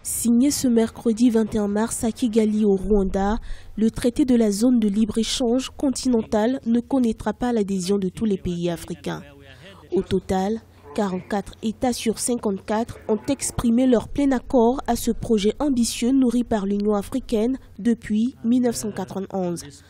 Signé ce mercredi 21 mars à Kigali au Rwanda, le traité de la zone de libre-échange continentale ne connaîtra pas l'adhésion de tous les pays africains. Au total, 44 États sur 54 ont exprimé leur plein accord à ce projet ambitieux nourri par l'Union africaine depuis 1991.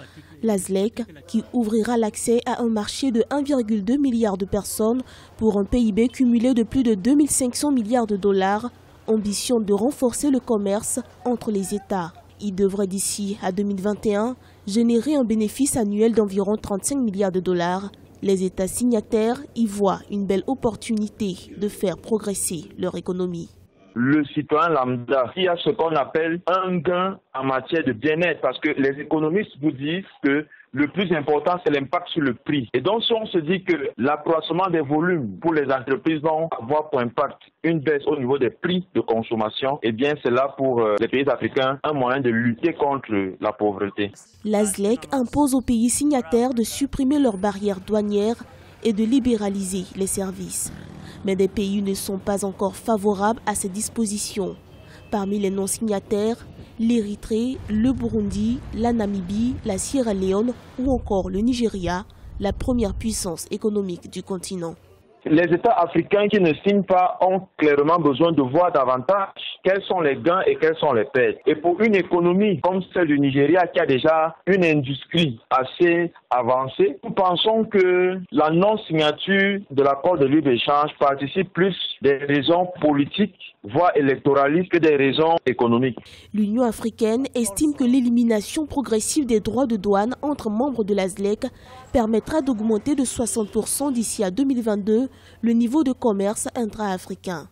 La ZLEC, qui ouvrira l'accès à un marché de 1,2 milliard de personnes pour un PIB cumulé de plus de 2500 milliards de dollars, ambitionne de renforcer le commerce entre les États. Il devrait d'ici à 2021 générer un bénéfice annuel d'environ 35 milliards de dollars. Les États signataires y voient une belle opportunité de faire progresser leur économie. Le citoyen lambda, il y a ce qu'on appelle un gain en matière de bien-être, parce que les économistes vous disent que le plus important, c'est l'impact sur le prix. Et donc, si on se dit que l'accroissement des volumes pour les entreprises vont avoir pour impact une baisse au niveau des prix de consommation, eh bien, c'est là pour les pays africains un moyen de lutter contre la pauvreté. La ZLEC impose aux pays signataires de supprimer leurs barrières douanières et de libéraliser les services. Mais des pays ne sont pas encore favorables à ces dispositions. Parmi les non-signataires, l'Érythrée, le Burundi, la Namibie, la Sierra Leone ou encore le Nigeria, la première puissance économique du continent. Les États africains qui ne signent pas ont clairement besoin de voir davantage quels sont les gains et quelles sont les pertes. Et pour une économie comme celle du Nigeria qui a déjà une industrie assez avancée, nous pensons que la non-signature de l'accord de libre-échange participe plus des raisons politiques, voire électoralistes, que des raisons économiques. L'Union africaine estime que l'élimination progressive des droits de douane entre membres de la ZLEC permettra d'augmenter de 60% d'ici à 2022 le niveau de commerce intra-africain.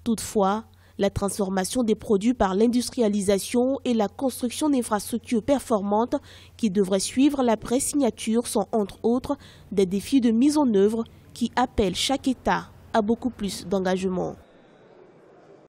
Toutefois, la transformation des produits par l'industrialisation et la construction d'infrastructures performantes qui devraient suivre l'après-signature sont entre autres des défis de mise en œuvre qui appellent chaque État à beaucoup plus d'engagement.